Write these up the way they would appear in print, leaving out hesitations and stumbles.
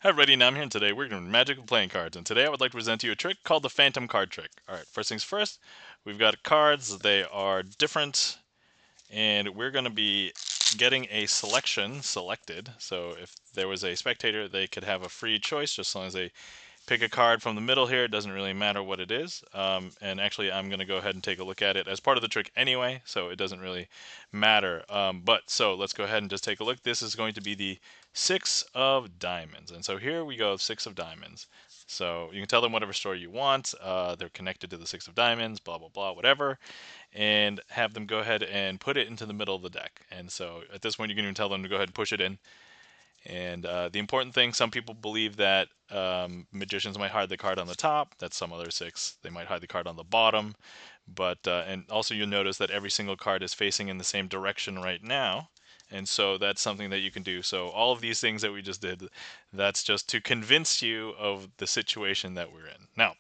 Hi everybody, now I'm here and today we're doing magic with playing cards, and today I would like to present to you a trick called the phantom card trick. Alright, first things first, we've got cards, they are different, and we're going to be getting a selection selected. So if there was a spectator, they could have a free choice just as long as they pick a card from the middle here. It doesn't really matter what it is. And actually, I'm going to go ahead and take a look at it as part of the trick anyway, so it doesn't really matter. So let's go ahead and just take a look. This is going to be the 6 of diamonds. And so here we go, 6 of diamonds. So you can tell them whatever story you want. They're connected to the 6 of diamonds, blah, blah, blah, whatever. And have them go ahead and put it into the middle of the deck. And so at this point, you can even tell them to go ahead and push it in. And the important thing, some people believe that magicians might hide the card on the top. That's some other 6. They might hide the card on the bottom. But and also you'll notice that every single card is facing in the same direction right now. And so that's something that you can do. So all of these things that we just did, that's just to convince you of the situation that we're in. Now,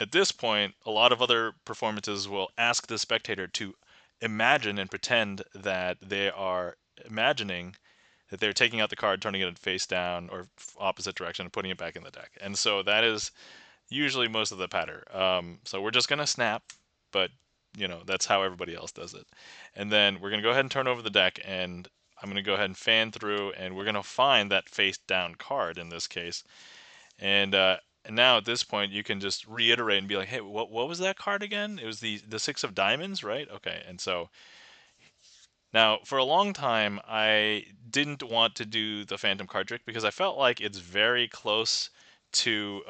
at this point, a lot of other performances will ask the spectator to imagine and pretend that they are imagining that they're taking out the card, turning it face down or opposite direction, and putting it back in the deck. And so that is usually most of the pattern. So we're just going to snap, but that's how everybody else does it. And then we're going to go ahead and turn over the deck, and I'm going to go ahead and fan through, and we're going to find that face down card in this case. And now at this point, you can just reiterate and be like, hey, what was that card again? It was the 6 of diamonds, right? Okay, and so now, for a long time, I didn't want to do the phantom card trick because I felt like it's very close to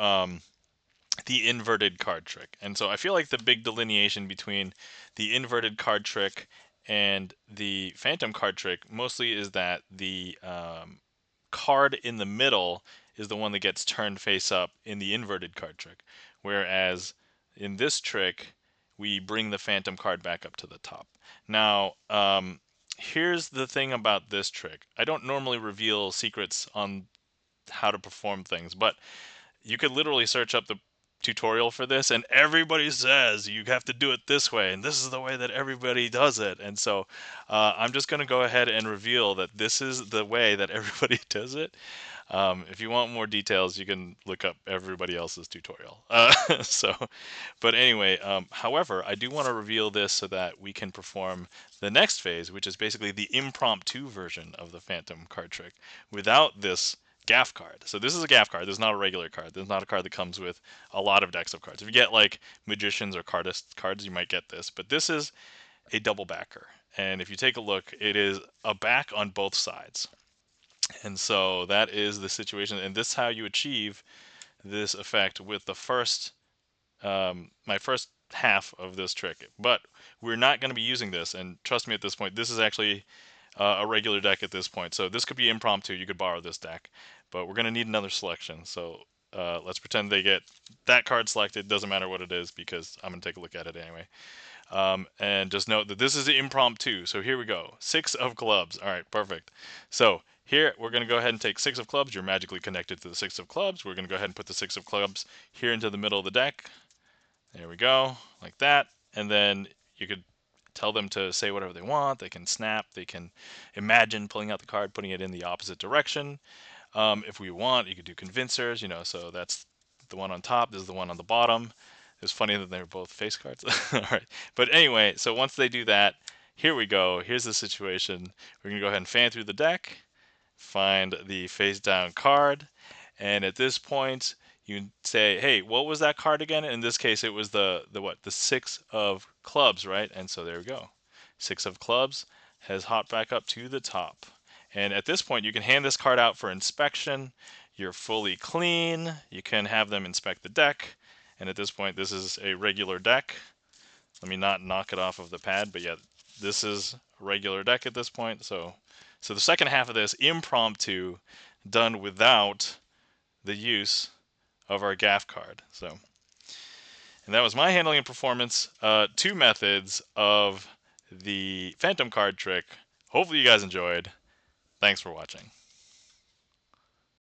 the inverted card trick. And so I feel like the big delineation between the inverted card trick and the phantom card trick mostly is that the card in the middle is the one that gets turned face up in the inverted card trick. Whereas in this trick, we bring the phantom card back up to the top. Now, here's the thing about this trick. I don't normally reveal secrets on how to perform things, but you could literally search up the tutorial for this and everybody says you have to do it this way and this is the way that everybody does it. And so I'm just going to go ahead and reveal that this is the way that everybody does it. If you want more details, you can look up everybody else's tutorial. But anyway, however, I do want to reveal this so that we can perform the next phase, which is basically the impromptu version of the phantom card trick without this gaff card. So this is a gaff card. This is not a regular card. This is not a card that comes with a lot of decks of cards. If you get like magicians or cardist cards, you might get this. But this is a double backer. And if you take a look, it is a back on both sides. And so that is the situation. And this is how you achieve this effect with the first, my first half of this trick. But we're not going to be using this. And trust me at this point, this is actually a regular deck at this point. So this could be impromptu. You could borrow this deck. But we're going to need another selection. So let's pretend they get that card selected. Doesn't matter what it is because I'm going to take a look at it anyway. And just note that this is impromptu. So here we go. 6 of clubs. All right, perfect. So here we're going to go ahead and take 6 of clubs. You're magically connected to the 6 of clubs. We're going to go ahead and put the 6 of clubs here into the middle of the deck. There we go, like that. And then you could tell them to say whatever they want. They can snap. They can imagine pulling out the card, putting it in the opposite direction. If we want, you could do convincers, so that's the one on top. This is the one on the bottom. It's funny that they're both face cards. All right. But anyway, so once they do that, here we go. Here's the situation. We're going to go ahead and fan through the deck, find the face down card. And at this point, you say, hey, what was that card again? In this case, it was the 6 of clubs, right? And so there we go. 6 of clubs has hopped back up to the top. And at this point, you can hand this card out for inspection. You're fully clean. You can have them inspect the deck. And at this point, this is a regular deck. Let me not knock it off of the pad, but yeah, this is a regular deck at this point. So the second half of this, impromptu, done without the use of our gaff card. And that was my handling and performance. 2 methods of the phantom card trick. Hopefully you guys enjoyed. Thanks for watching.